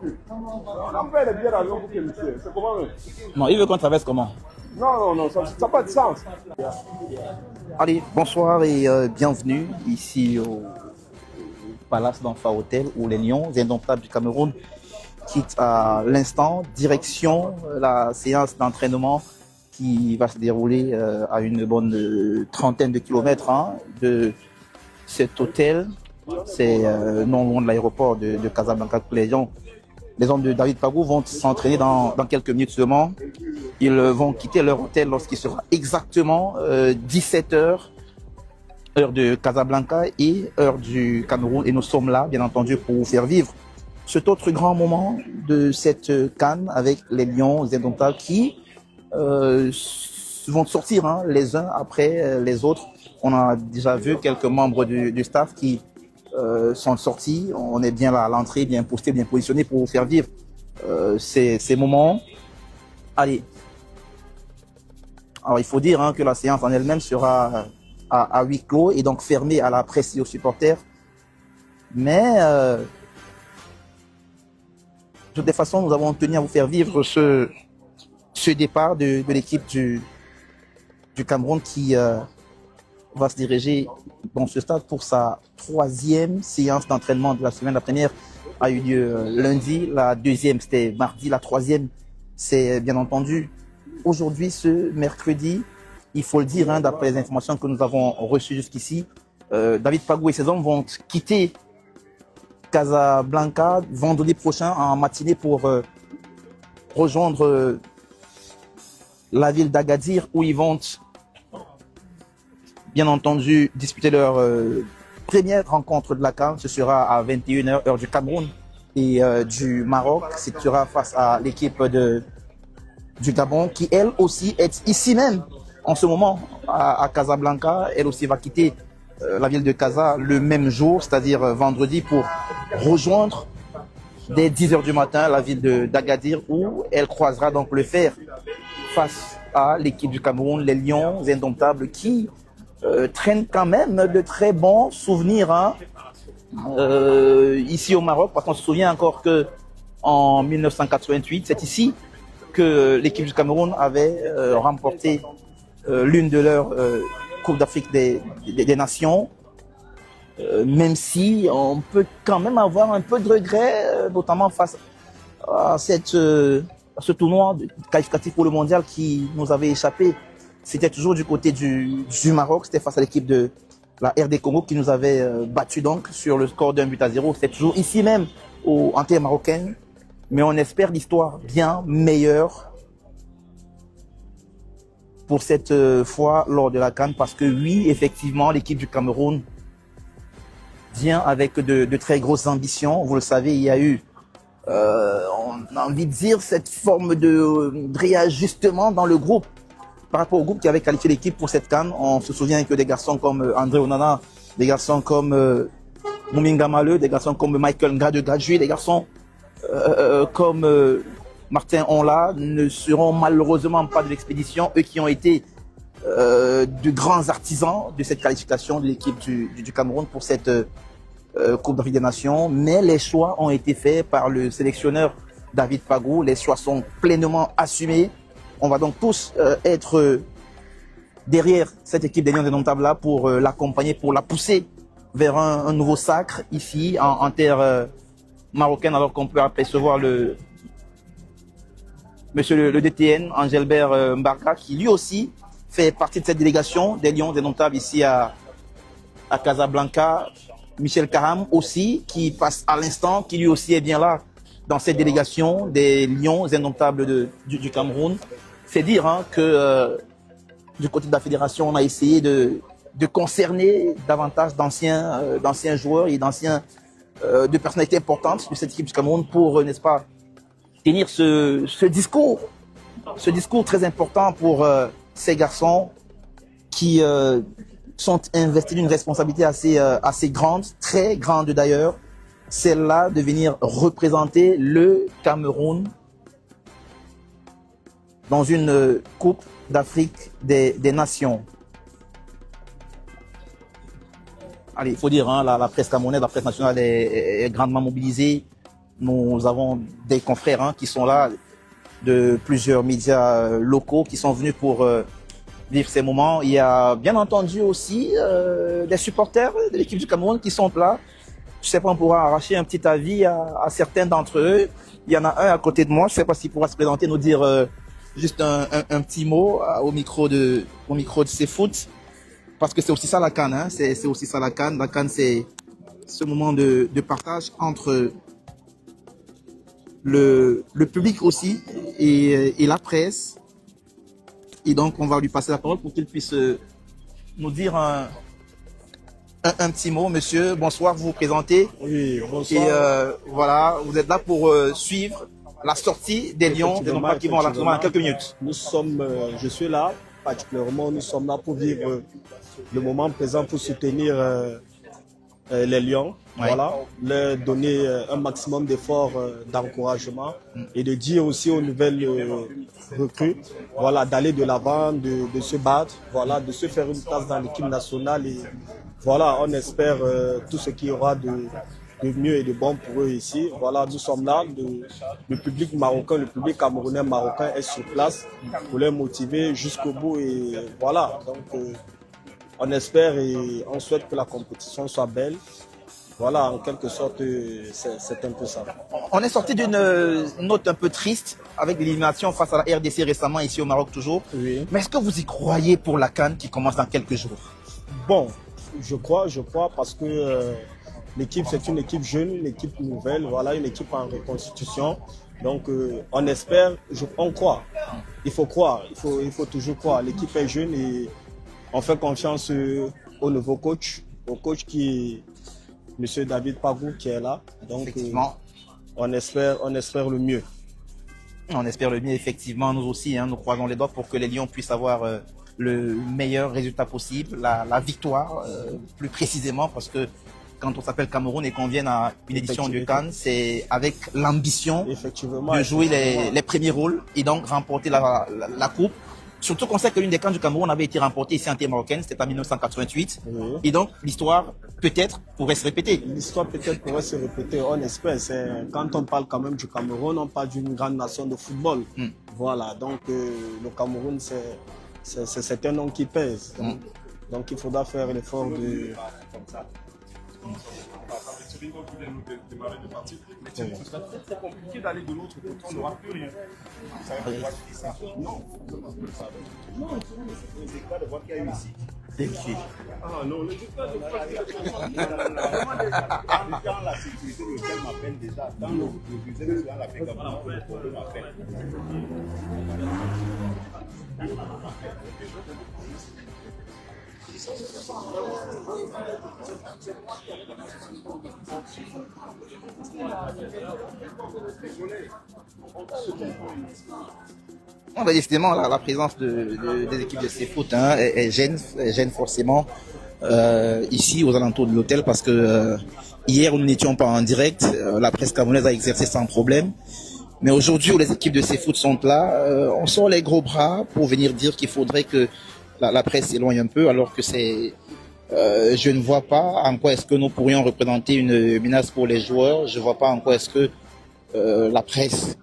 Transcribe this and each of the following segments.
On a fait les billets d'avion pour que monsieur. C'est comment? Non, il veut qu'on traverse comment? Non, ça n'a pas de sens. Allez, bonsoir et bienvenue ici au Palace d'Enfa Hotel où les Lions indomptables du Cameroun quittent à l'instant direction la séance d'entraînement qui va se dérouler à une bonne trentaine de kilomètres de cet hôtel. C'est non loin de l'aéroport de Casablanca. Les hommes de David Pagou vont s'entraîner dans quelques minutes seulement. Ils vont quitter leur hôtel lorsqu'il sera exactement 17h, heure de Casablanca et heure du Cameroun. Et nous sommes là, bien entendu, pour vous faire vivre cet autre grand moment de cette CAN avec les Lions indomptables qui vont sortir les uns après les autres. On a déjà vu quelques membres du staff qui sont sortis. On est bien là à l'entrée, bien posté, bien positionné pour vous faire vivre ces moments. Allez. Alors il faut dire que la séance en elle-même sera à huis clos et donc fermée à la presse et aux supporters. Mais de toute façon, nous avons tenu à vous faire vivre ce départ de l'équipe du Cameroun qui va se diriger dans ce stade pour sa troisième séance d'entraînement de la semaine. La première a eu lieu lundi, la deuxième c'était mardi, la troisième c'est bien entendu aujourd'hui, ce mercredi. Il faut le dire, d'après les informations que nous avons reçues jusqu'ici, David Pagou et ses hommes vont quitter Casablanca vendredi prochain en matinée pour rejoindre la ville d'Agadir où ils vont bien entendu disputer leur première rencontre de la CAN. Ce sera à 21h heure du Cameroun et du Maroc. Ce sera face à l'équipe du Gabon qui elle aussi est ici même en ce moment à Casablanca. Elle aussi va quitter la ville de Casa le même jour, c'est-à-dire vendredi, pour rejoindre dès 10h du matin la ville d'Agadir où elle croisera donc le fer face à l'équipe du Cameroun, les Lions indomptables qui traînent quand même de très bons souvenirs ici au Maroc, parce qu'on se souvient encore que en 1988, c'est ici que l'équipe du Cameroun avait remporté l'une de leurs Coupes d'Afrique des Nations, même si on peut quand même avoir un peu de regret, notamment face à ce tournoi qualificatif pour le mondial qui nous avait échappé. C'était toujours du côté du Maroc, c'était face à l'équipe de la RD Congo qui nous avait battu donc sur le score d'1-0. C'était toujours ici même en terre marocaine, mais on espère l'histoire bien meilleure pour cette fois lors de la CAN, parce que oui, effectivement, l'équipe du Cameroun vient avec de très grosses ambitions. Vous le savez, il y a eu, on a envie de dire, cette forme de réajustement dans le groupe par rapport au groupe qui avait qualifié l'équipe pour cette CAN. On se souvient que des garçons comme André Onana, des garçons comme Mouminga Maleu, des garçons comme Michael Ngadjui, des garçons comme Martin Onla ne seront malheureusement pas de l'expédition, eux qui ont été de grands artisans de cette qualification de l'équipe du Cameroun pour cette Coupe d'Afrique des Nations. Mais les choix ont été faits par le sélectionneur David Pagou, les choix sont pleinement assumés. On va donc tous être derrière cette équipe des Lions indomptables là pour l'accompagner, pour la pousser vers un nouveau sacre ici en terre marocaine, alors qu'on peut apercevoir monsieur le DTN, Angelbert Mbarka, qui lui aussi fait partie de cette délégation des Lions indomptables ici à Casablanca. Michel Karam aussi, qui passe à l'instant, qui lui aussi est bien là dans cette délégation des Lions indomptables du Cameroun. C'est dire que du côté de la fédération, on a essayé de concerner davantage d'anciens joueurs et de personnalités importantes de cette équipe du Cameroun pour, n'est-ce pas, tenir ce discours très important pour ces garçons qui sont investis d'une responsabilité assez grande, très grande d'ailleurs, celle-là de venir représenter le Cameroun dans une Coupe d'Afrique des Nations. Allez, il faut dire, la presse camerounaise, la presse nationale est grandement mobilisée. Nous avons des confrères qui sont là, de plusieurs médias locaux qui sont venus pour vivre ces moments. Il y a bien entendu aussi des supporters de l'équipe du Cameroun qui sont là. Je sais pas, on pourra arracher un petit avis à certains d'entre eux. Il y en a un à côté de moi, je sais pas s'il pourra se présenter, nous dire juste un petit mot au micro de CFoot. Parce que c'est aussi ça la CAN, hein. C'est aussi ça la CAN. La CAN, c'est ce moment de partage entre le public aussi et la presse. Et donc, on va lui passer la parole pour qu'il puisse nous dire un petit mot. Monsieur, bonsoir, vous vous présentez. Oui, bonsoir. Et voilà, vous êtes là pour suivre la sortie des Lions, des non-pas qui vont à l'entraînement dans quelques minutes. Nous sommes, je suis là, particulièrement, nous sommes là pour vivre le moment présent, pour soutenir les Lions. Ouais. Voilà, leur donner un maximum d'efforts, d'encouragement et de dire aussi aux nouvelles recrues, voilà, d'aller de l'avant, de se battre, voilà, de se faire une place dans l'équipe nationale et voilà, on espère tout ce qu'il y aura de mieux et de bon pour eux ici. Voilà, nous sommes là, le public marocain, le public camerounais marocain est sur place pour les motiver jusqu'au bout et voilà, donc on espère et on souhaite que la compétition soit belle. Voilà, en quelque sorte, c'est un peu ça. On est sorti d'une note un peu triste avec l'élimination face à la RDC récemment ici au Maroc toujours. Oui. Mais est-ce que vous y croyez pour la CAN qui commence dans quelques jours? Bon, je crois parce que l'équipe, c'est une équipe jeune, une équipe nouvelle, voilà, une équipe en reconstitution. Donc, on espère, on croit. Il faut croire, il faut toujours croire. L'équipe est jeune et on fait confiance au nouveau coach, au coach qui est M. David Pagou qui est là. Donc, Effectivement. on espère le mieux. On espère le mieux, effectivement, nous aussi, nous croisons les doigts pour que les Lions puissent avoir le meilleur résultat possible, la victoire, plus précisément, parce que quand on s'appelle Cameroun et qu'on vienne à une édition du CAN, c'est avec l'ambition de jouer les premiers rôles et donc remporter la coupe. Surtout qu'on sait que l'une des CAN du Cameroun avait été remportée ici en terre marocaine, c'était en 1988. Oui. Et donc, l'histoire, peut-être, pourrait se répéter. L'histoire, peut-être, pourrait se répéter, on espère. Quand on parle quand même du Cameroun, on parle d'une grande nation de football. Voilà, donc le Cameroun, c'est un nom qui pèse. Donc, il faudra faire l'effort de... Ce sera très compliqué d'aller de l'autre côté, on n'aura plus rien. Non, les éclats de voix qu'il y a eu ici. Ah non, les éclats de voix qu'il y a eu dans la sécurité, lequel m'appelle déjà. Dans le deuxième, dans la fédération, le m'appelle. Décidément, la présence des équipes de CFoot est gêne forcément ici aux alentours de l'hôtel parce que hier nous n'étions pas en direct, la presse camerounaise a exercé sans problème. Mais aujourd'hui où les équipes de CFoot sont là, on sort les gros bras pour venir dire qu'il faudrait que la presse s'éloigne un peu alors que c'est... je ne vois pas en quoi est-ce que nous pourrions représenter une menace pour les joueurs. Je ne vois pas en quoi est-ce que la presse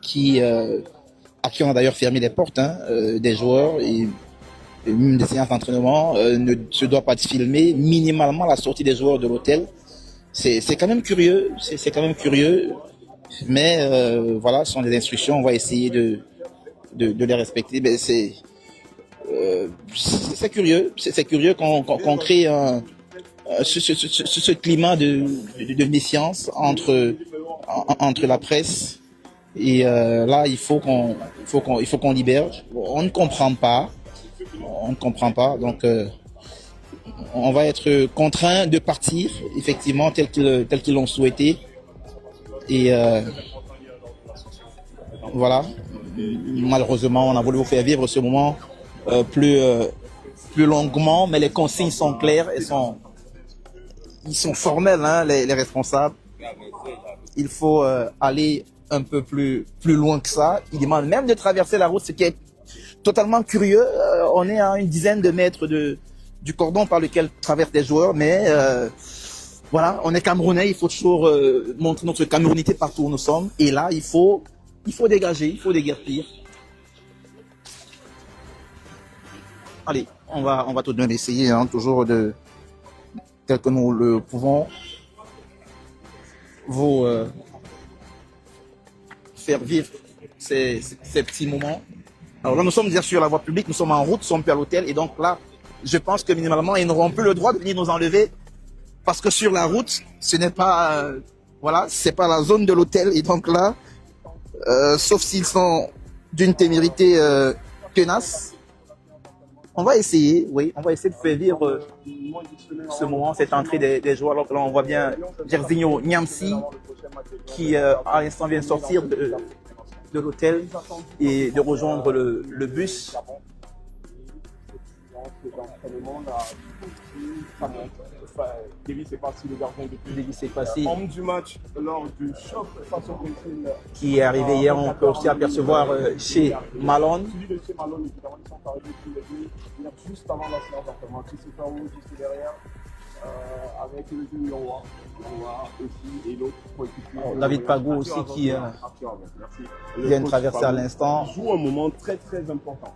à qui on a d'ailleurs fermé les portes des joueurs et même des séances d'entraînement ne se doit pas de filmer minimalement la sortie des joueurs de l'hôtel. C'est quand même curieux, c'est quand même curieux, mais voilà, ce sont des instructions, on va essayer de les respecter. Mais c'est curieux, c'est curieux qu'on crée ce climat de méfiance entre la presse. Et là, il faut qu'on libère. On ne comprend pas. Donc, on va être contraint de partir, effectivement, tel qu'ils l'ont souhaité. Et voilà. Malheureusement, on a voulu vous faire vivre ce moment plus longuement, mais les consignes sont claires et ils sont formels, les responsables. Il faut aller un peu plus loin que ça. Il demande même de traverser la route, ce qui est totalement curieux. On est à une dizaine de mètres du cordon par lequel traversent les joueurs, mais voilà, on est Camerounais, il faut toujours montrer notre camerounité partout où nous sommes. Et là, il faut dégager, il faut déguerpir. Allez, on va tout de même essayer, hein, toujours tel que nous le pouvons, vous faire vivre ces petits moments. Alors là, nous sommes déjà sur la voie publique, nous sommes en route, nous sommes plus à l'hôtel. Et donc là, je pense que minimalement, ils n'auront plus le droit de venir nous enlever. Parce que sur la route, ce n'est pas, voilà, c'est pas la zone de l'hôtel. Et donc là, sauf s'ils sont d'une témérité tenace, on va essayer, oui, on va essayer de faire vivre ce moment, cette entrée des joueurs. Alors que là, on voit bien Jairzinho Niamsi qui, à l'instant, vient de sortir de l'hôtel et de rejoindre le bus. Davis est parti, le gardien de but. Davis est passé. Homme du match lors du choc face au Brésil. Qui est arrivé hier, on peut aussi apercevoir chez Malone. Celui de chez Malone, évidemment, ils sont arrivés tous les deux. Juste avant la séance d'entraînement. Christopher Wu, juste derrière. Avec le jeune Noah aussi et l'autre coéquipier. David Pagou aussi qui vient de traverser à l'instant. Joue un moment très très important.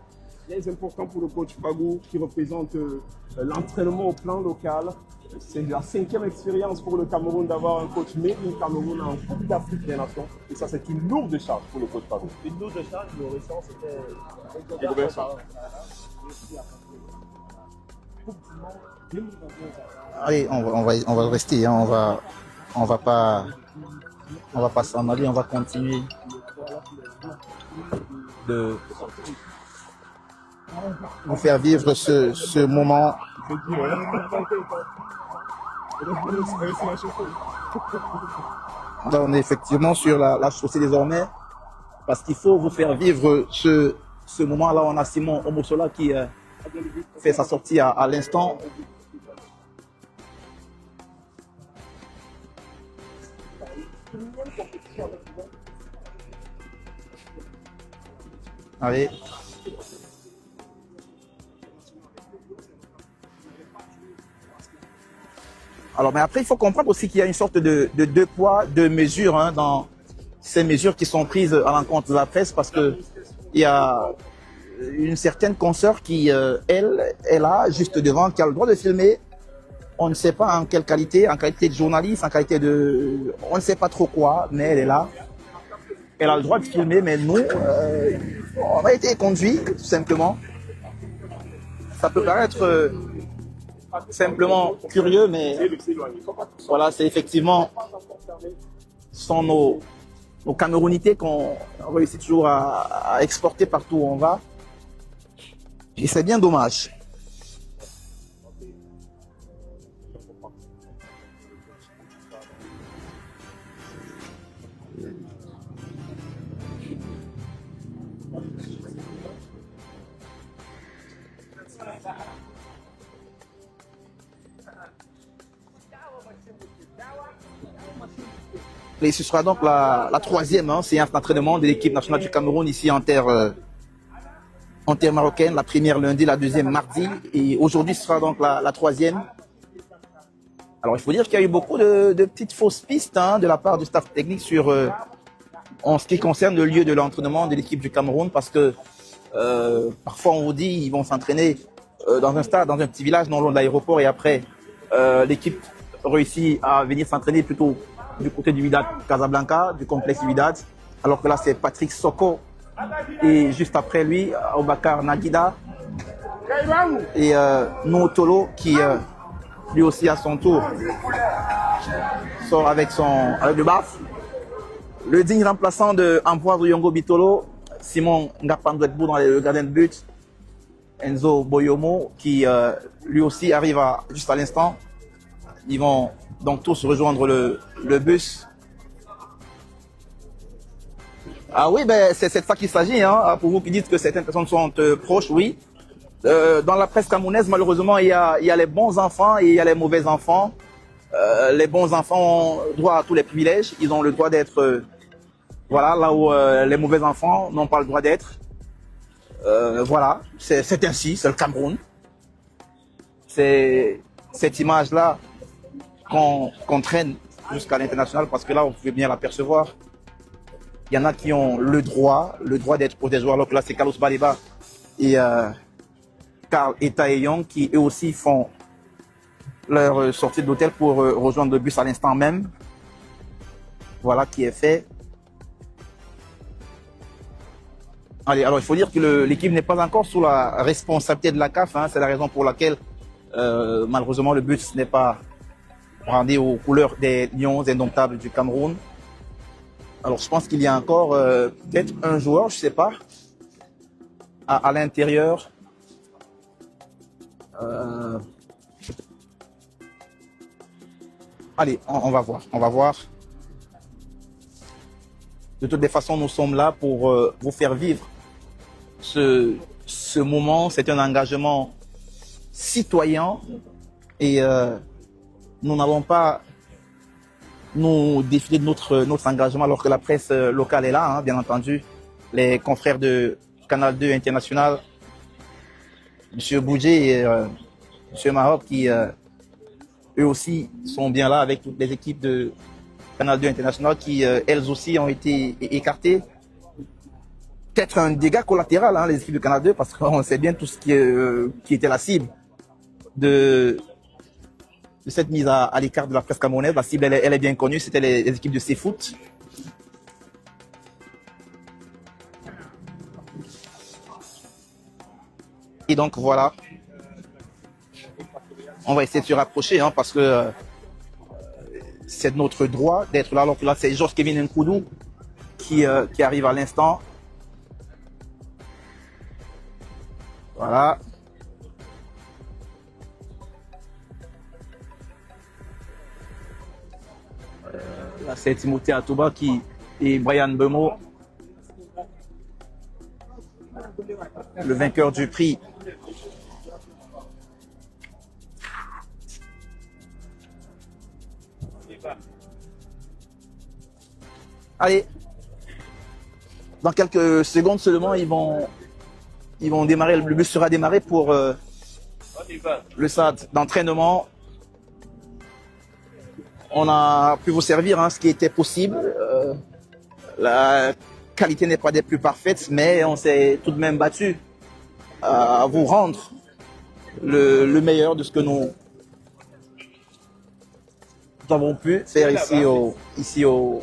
Très important pour le coach Pagou qui représente l'entraînement au plan local. C'est la 5e expérience pour le Cameroun d'avoir un coach made in Cameroun en Coupe d'Afrique des Nations. Et ça, c'est une lourde charge pour le coach Pagou. Une lourde charge, le récent, c'était... Allez, on va rester, hein, on va pas s'en aller, on va continuer de vous faire vivre ce moment. Là, on est effectivement sur la chaussée désormais, parce qu'il faut vous faire vivre ce moment. Là, on a Simon Omosola qui fait sa sortie à l'instant. Allez. Alors, mais après, il faut comprendre aussi qu'il y a une sorte de deux poids, deux mesures, hein, dans ces mesures qui sont prises à l'encontre de la presse, parce que il y a une certaine consoeur qui, elle est là, juste devant, qui a le droit de filmer. On ne sait pas en quelle qualité, en qualité de journaliste, en qualité de... On ne sait pas trop quoi, mais elle est là. Elle a le droit de filmer, mais nous, on a été conduits, tout simplement. Ça peut paraître simplement curieux, mais voilà, c'est effectivement... Ce sont nos Camerounités qu'on réussit toujours à exporter partout où on va. Et c'est bien dommage. Et ce sera donc la troisième séance d'entraînement de l'équipe nationale du Cameroun ici en terre marocaine. La première lundi, la deuxième mardi. Et aujourd'hui, ce sera donc la troisième. Alors, il faut dire qu'il y a eu beaucoup de petites fausses pistes de la part du staff technique en ce qui concerne le lieu de l'entraînement de l'équipe du Cameroun. Parce que parfois, on vous dit qu'ils vont s'entraîner dans un stade, dans un petit village non loin de l'aéroport. Et après, l'équipe réussit à venir s'entraîner plutôt du côté du Wydad Casablanca, du complexe Wydad, alors que là c'est Patrick Soko et juste après lui Aboubacar Naguida et Nootolo qui lui aussi à son tour sort avec le baf. Le digne remplaçant de Ambroise Yongo Bitolo, Simon Ngapandouetbou dans le gardien de but, Enzo Boyomo qui lui aussi arrive juste à l'instant. Ils vont donc tous rejoindre le bus. Ah oui, ben c'est de ça qu'il s'agit. Pour vous qui dites que certaines personnes sont proches, oui. Dans la presse camerounaise, malheureusement, il y a les bons enfants et il y a les mauvais enfants. Les bons enfants ont droit à tous les privilèges. Ils ont le droit d'être voilà, là où les mauvais enfants n'ont pas le droit d'être. Voilà, c'est ainsi, c'est le Cameroun. C'est cette image-là qu'on traîne jusqu'à l'international, parce que là, vous pouvez bien l'apercevoir. Il y en a qui ont le droit d'être pour des joueurs, alors que là, c'est Carlos Baleba et Carl et Taeyong qui eux aussi font leur sortie de l'hôtel pour rejoindre le bus à l'instant même. Voilà qui est fait. Allez, alors il faut dire que l'équipe n'est pas encore sous la responsabilité de la CAF, hein, c'est la raison pour laquelle malheureusement le bus n'est pas brandé aux couleurs des Lions indomptables du Cameroun. Alors je pense qu'il y a encore peut-être un joueur, je ne sais pas, à l'intérieur. Allez, on va voir. De toutes les façons, nous sommes là pour vous faire vivre ce moment. C'est un engagement citoyen et nous n'allons pas nous défiler de notre engagement alors que la presse locale est là, hein, bien entendu. Les confrères de Canal 2 International, M. Boudjé et M. Maroc qui eux aussi sont bien là avec toutes les équipes de Canal 2 International qui elles aussi ont été écartées. Peut-être un dégât collatéral, hein, les équipes de Canal 2, parce qu'on sait bien tout ce qui était la cible de cette mise à l'écart de la presse camerounaise. La cible, elle est bien connue, c'était les équipes de C-Foot. Et donc voilà, on va essayer de se rapprocher, hein, parce que c'est notre droit d'être là. Alors que là, c'est Georges Kevin Nkoudou qui arrive à l'instant. Voilà. Là, c'est Timothée Atouba et Brian Bemo, le vainqueur du prix. Allez, dans quelques secondes seulement, ils vont démarrer. Le bus sera démarré pour le stade d'entraînement. On a pu vous servir, hein, ce qui était possible. La qualité n'est pas des plus parfaites, mais on s'est tout de même battu à vous rendre le meilleur de ce que nous avons pu faire ici au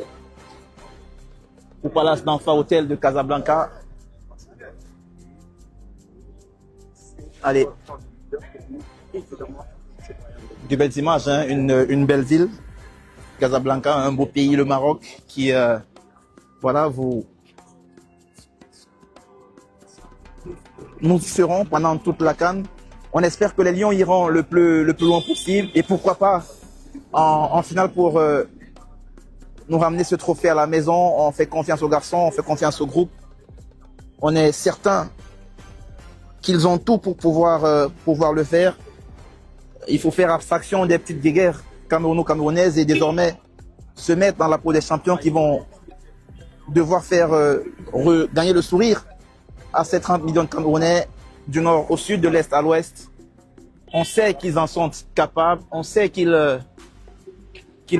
Palace d'Enfa Hôtel de Casablanca. Allez, de belles images, hein, une belle ville, Casablanca, un beau pays, le Maroc, qui, voilà, nous serons pendant toute la CAN. On espère que les Lions iront le plus loin possible et pourquoi pas en finale pour nous ramener ce trophée à la maison. On fait confiance aux garçons, on fait confiance au groupe. On est certain qu'ils ont tout pour pouvoir le faire. Il faut faire abstraction des petites guerres camerouno-camerounaises et désormais se mettre dans la peau des champions qui vont devoir faire regagner le sourire à ces 30 millions de Camerounais du nord au sud, de l'est à l'ouest. On sait qu'ils en sont capables, on sait qu'ils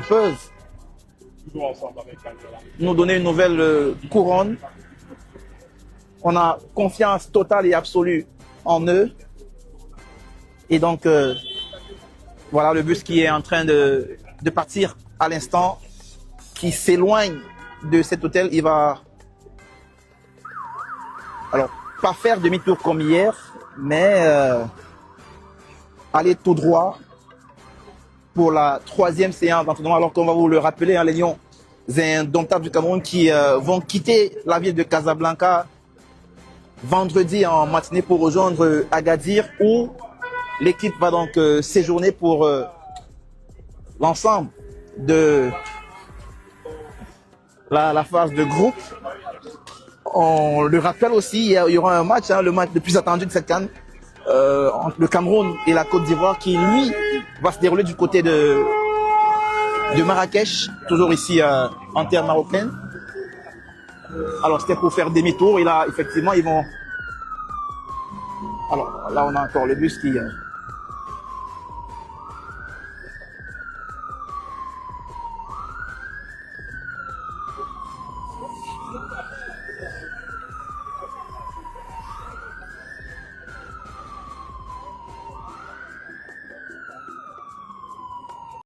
peuvent nous donner une nouvelle couronne. On a confiance totale et absolue en eux. Et donc, voilà le bus qui est en train de partir à l'instant, qui s'éloigne de cet hôtel. Il va, alors, pas faire demi-tour comme hier, mais aller tout droit pour la 3e séance d'entraînement, alors qu'on va vous le rappeler, hein, les Lions indomptables du Cameroun qui vont quitter la ville de Casablanca vendredi en matinée pour rejoindre Agadir, où l'équipe va donc séjourner pour l'ensemble de la phase de groupe. On le rappelle aussi, il y aura un match, hein, le match le plus attendu de cette CAN, entre le Cameroun et la Côte d'Ivoire, qui lui va se dérouler du côté de Marrakech, toujours ici en terre marocaine. Alors c'était pour faire demi-tour et là effectivement ils vont... Alors là on a encore le bus qui